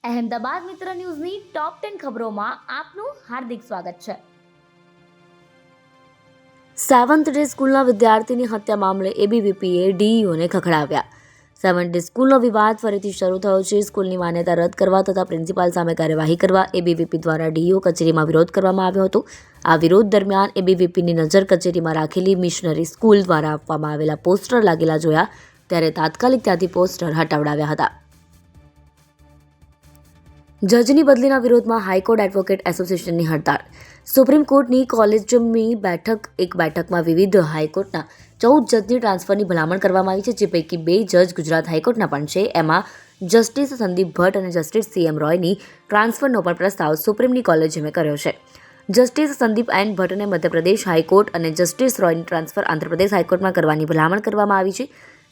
અહેમદાબાદ મિત્ર ન્યૂઝની ટોપ 10 ખબરોમાં આપનું હાર્દિક સ્વાગત છે. સેવન્થ ડે સ્કૂલના વિદ્યાર્થીની હત્યા મામલે એબીવીપીએ ડીઈઓને ખખડાવ્યા. સેવન્થ ડે સ્કૂલનો વિવાદ ફરીથી શરૂ થયો છે. સ્કૂલની માન્યતા રદ કરવા તથા પ્રિન્સિપાલ સામે કાર્યવાહી કરવા એબીવીપી દ્વારા ડીઈઓ કચેરીમાં વિરોધ કરવામાં આવ્યો હતો. આ વિરોધ દરમિયાન એબીવીપીની નજર કચેરીમાં રાખેલી મિશનરી સ્કૂલ દ્વારા આપવામાં આવેલા પોસ્ટર લાગેલા જોયા ત્યારે તાત્કાલિક ત્યાંથી પોસ્ટર હટાવડાવ્યા હતા. જજની બદલીના વિરોધમાં હાઈકોર્ટ એડવોકેટ એસોસિએશનની હડતાળ. સુપ્રીમ કોર્ટની કોલેજિયમની બેઠકમાં વિવિધ હાઈકોર્ટના 14 જજની ટ્રાન્સફરની ભલામણ કરવામાં આવી છે, જે પૈકી 2 જજ ગુજરાત હાઈકોર્ટના પણ છે. એમાં જસ્ટિસ સંદીપ ભટ્ટ અને જસ્ટિસ CM રોયની ટ્રાન્સફરનો પણ પ્રસ્તાવ સુપ્રીમની કોલેજિયમે કર્યો છે. જસ્ટિસ સંદીપ એન ભટ્ટને મધ્યપ્રદેશ હાઈકોર્ટ અને જસ્ટિસ રોયની ટ્રાન્સફર આંધ્રપ્રદેશ હાઈકોર્ટમાં કરવાની ભલામણ કરવામાં આવી છે.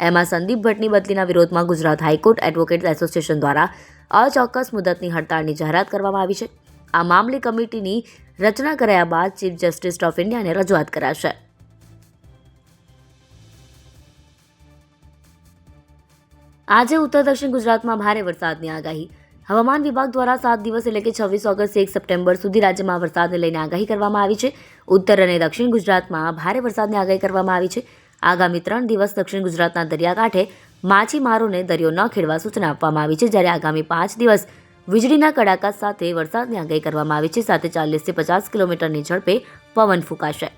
એમાં સંદીપ ભટ્ટની બદલીના વિરોધમાં ગુજરાત હાઈકોર્ટ એડવોકેટ એસોસિએશન દ્વારા અચોક્કસ મુદતની હડતાળની જાહેરાત કરવામાં આવી છે. આ મામલે કમિટીની રચના કરાયા બાદ ચીફ જસ્ટિસ ઓફ ઇન્ડિયાને રજૂઆત કરાશે. આજે ઉત્તર દક્ષિણ ગુજરાતમાં ભારે વરસાદની આગાહી. હવામાન વિભાગ દ્વારા 7 દિવસ એટલે કે 26 ઓગસ્ટથી 1 સપ્ટેમ્બર સુધી રાજ્યમાં વરસાદને લઈને આગાહી કરવામાં આવી છે. ઉત્તર અને દક્ષિણ ગુજરાતમાં ભારે વરસાદની આગાહી કરવામાં આવી છે. આગામી 3 દિવસ દક્ષિણ ગુજરાતના દરિયાકાંઠે માછીમારોને દરિયો ન ખેડવા સૂચના આપવામાં આવી છે, જ્યારે આગામી 5 દિવસ વીજળીના કડાકા સાથે વરસાદની આગાહી કરવામાં આવી છે. સાથે 40 થી 50 કિલોમીટરની ઝડપે પવન ફૂંકાશે.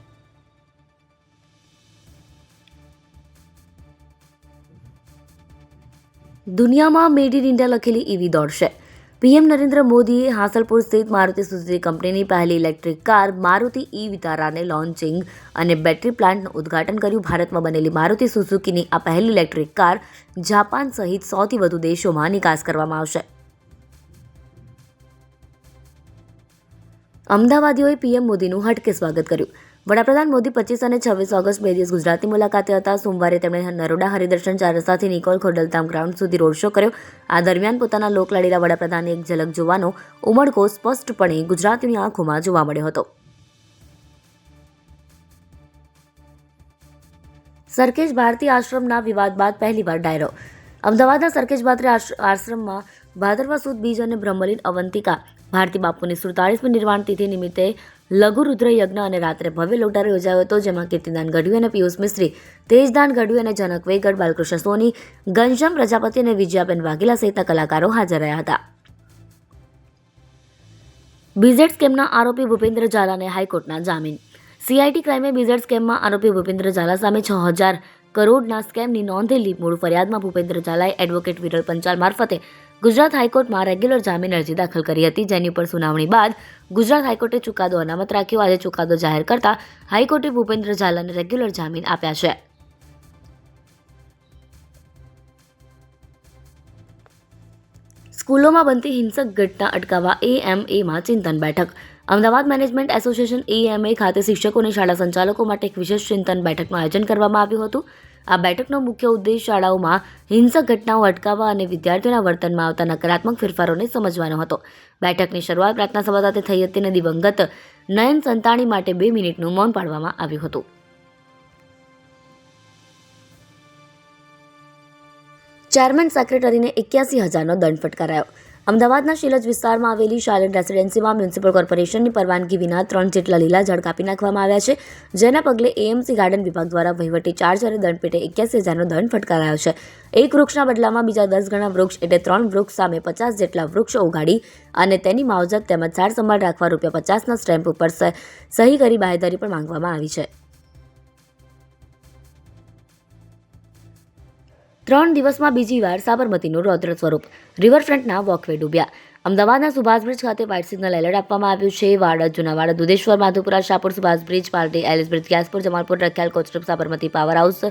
દુનિયામાં મેડ ઇન ઇન્ડિયા લખેલી ઈવી દોડશે. પીએમ નરેન્દ્ર મોદીએ હાંસલપુર સ્થિત મારુતિ સુઝુકી કંપનીની પહેલી ઇલેક્ટ્રિક કાર મારુતિ ઈ વિતારાને લોન્ચિંગ અને બેટરી પ્લાન્ટનું ઉદ્ઘાટન કર્યું. ભારતમાં બનેલી મારુતિ સુઝુકીની આ પહેલી ઇલેક્ટ્રિક કાર જાપાન સહિત 100થી વધુ દેશોમાં નિકાસ કરવામાં આવશે. અમદાવાદીઓએ પીએમ મોદીનું હટકે સ્વાગત કર્યું. વડાપ્રધાન મોદી 25 અને 26 ઓગસ્ટ 2 દિવસ ગુજરાતની મુલાકાતે હતા. સોમવારે તેમણે નરોડા હરિદર્શન 4 રસ્તાથી નિકોલ ખોડલધામ ગ્રાઉન્ડ સુધી રોડ શો કર્યો. આ દરમિયાન પોતાના લોકલાડીલા વડાપ્રધાનની એક ઝલક જોવાનો ઉમળકો સ્પષ્ટપણે ગુજરાતીની આંખોમાં જોવા મળ્યો હતો. સરખેજ ભારતી આશ્રમના વિવાદ બાદ પહેલીવાર ડાયરો. અમદાવાદના સરખેજ ભારતી આશ્રમમાં ભાદરવા સુદ બીજ અને બ્રહ્મલીન અવંતિકા ભારતી બાપુની 47મી નિર્વાણ તિથિ નિમિત્તે લઘુ રુદ્ર યજ્ઞ અને રાત્રે ભવ્ય લોટારો યોજાયો હતો, જેમાં કીર્તિદાન ગઢવી અને પિયુષ મિસ્ત્રી, તેજદાન ગઢવી અને જનક વેગડ, બાલકૃષ્ણ સોની, ઘનશ્યામ પ્રજાપતિ અને વિજયાબેન વાઘેલા સહિતના કલાકારો હાજર રહ્યા હતા. બીઝેડ સ્કેમના આરોપી ભૂપેન્દ્ર ઝાલાને હાઈકોર્ટના જામીન. સીઆઈટી ક્રાઇમે બીઝેડ સ્કેમમાં આરોપી ભૂપેન્દ્ર ઝાલા સામે 6000 કરોડના સ્કેમની નોંધેલી મૂળ ફરિયાદમાં ભૂપેન્દ્ર ઝાલાએ એડવોકેટ વિરલ પંચાલ મારફતે ગુજરાત હાઈકોર્ટમાં રેગ્યુલર જામીન અરજી દાખલ કરી હતી, જેની ઉપર સુનાવણી બાદ ગુજરાત હાઈકોર્ટે ચુકાદો અનામત રાખ્યો. આજે ચુકાદો જાહેર કરતા હાઈકોર્ટે ભૂપેન્દ્ર ઝાલાને રેગ્યુલર જામીન આપ્યા છે. સ્કૂલોમાં બનતી હિંસક ઘટના અટકાવવા AMAમાં ચિંતન બેઠક. અમદાવાદ મેનેજમેન્ટ એસોસિએશન AMA ખાતે શિક્ષકો અને શાળા સંચાલકો માટે એક વિશેષ ચિંતન બેઠકનું આયોજન કરવામાં આવ્યું હતું. આ બેઠકનો મુખ્ય ઉદ્દેશ શાળાઓમાં હિંસક ઘટનાઓ અટકાવવા અને વિદ્યાર્થીઓના વર્તનમાં આવતા નકારાત્મક ફેરફારોને સમજવાનો હતો. બેઠકની શરૂઆત પ્રાર્થના સભા સાથે થઈ હતી અને દિવંગત નયન સંતાણી માટે 2 મિનિટનું મૌન પાળવામાં આવ્યું હતું. ચેરમેન સેક્રેટરીને 81,000નો દંડ ફટકારાયો. અમદાવાદના શિલજ વિસ્તારમાં આવેલી શાલિન રેસિડેન્સીમાં મ્યુનિસિપલ કોર્પોરેશનની પરવાનગી વિના 3 જેટલા લીલા ઝાડ કાપી નાખવામાં આવ્યા છે, જેના પગલે AMC ગાર્ડન વિભાગ દ્વારા વહીવટી ચાર્જ અને દંડ પેટે 81,000નો દંડ ફટકારાયો છે. એક વૃક્ષના બદલામાં બીજા 10 ગણા વૃક્ષ એટલે 3 વૃક્ષ સામે 50 જેટલા વૃક્ષ ઉગાડી અને તેની માવજત તેમજ સાર સંભાળ રાખવા ₹50ના સ્ટેમ્પ ઉપર સહી કરી બાહેધરી પણ માંગવામાં આવી છે. 3 દિવસમાં બીજી વાર સાબરમતીનું રૌદ્ર સ્વરૂપ. રિવરફ્રન્ટના વોકવે ડૂબ્યા. અમદાવાદના સુભાષ બ્રિજ ખાતે વ્હાઇટ સિગ્નલ એલર્ટ આપવામાં આવ્યું છે. Vadaj, Junavada, Dudheshwar, Madhupura, Shahpur, Subhash bridge, Paldi, Ellis bridge, Gyaspur, Jamalpur, Rakhiyal, Kochrab, Sabarmati, power house,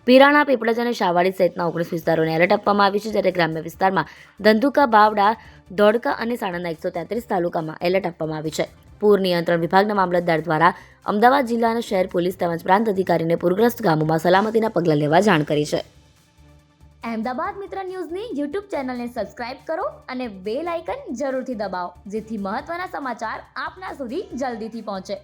Pirana, Piplaj અને શાહવાડી સહિતના 19 વિસ્તારોને એલર્ટ આપવામાં આવ્યું છે, જ્યારે ગ્રામ્ય વિસ્તારમાં ધંધુકા, બાવડા, ધોળકા અને સાણંદના 133 તાલુકામાં એલર્ટ આપવામાં આવ્યું છે. પૂર નિયંત્રણ વિભાગના મામલતદાર દ્વારા અમદાવાદ જિલ્લા અને શહેર પોલીસ તેમજ પ્રાંત અધિકારીને પૂરગ્રસ્ત ગામોમાં સલામતીના પગલાં લેવા જાણ કરી છે. અહેમદાબાદ મિત્ર ન્યૂઝની YouTube ચેનલને સબસ્ક્રાઇબ કરો અને બેલ આઇકન જરૂરથી દબાવો, જેથી મહત્વના સમાચાર આપના સુધી જલ્દીથી પહોંચે.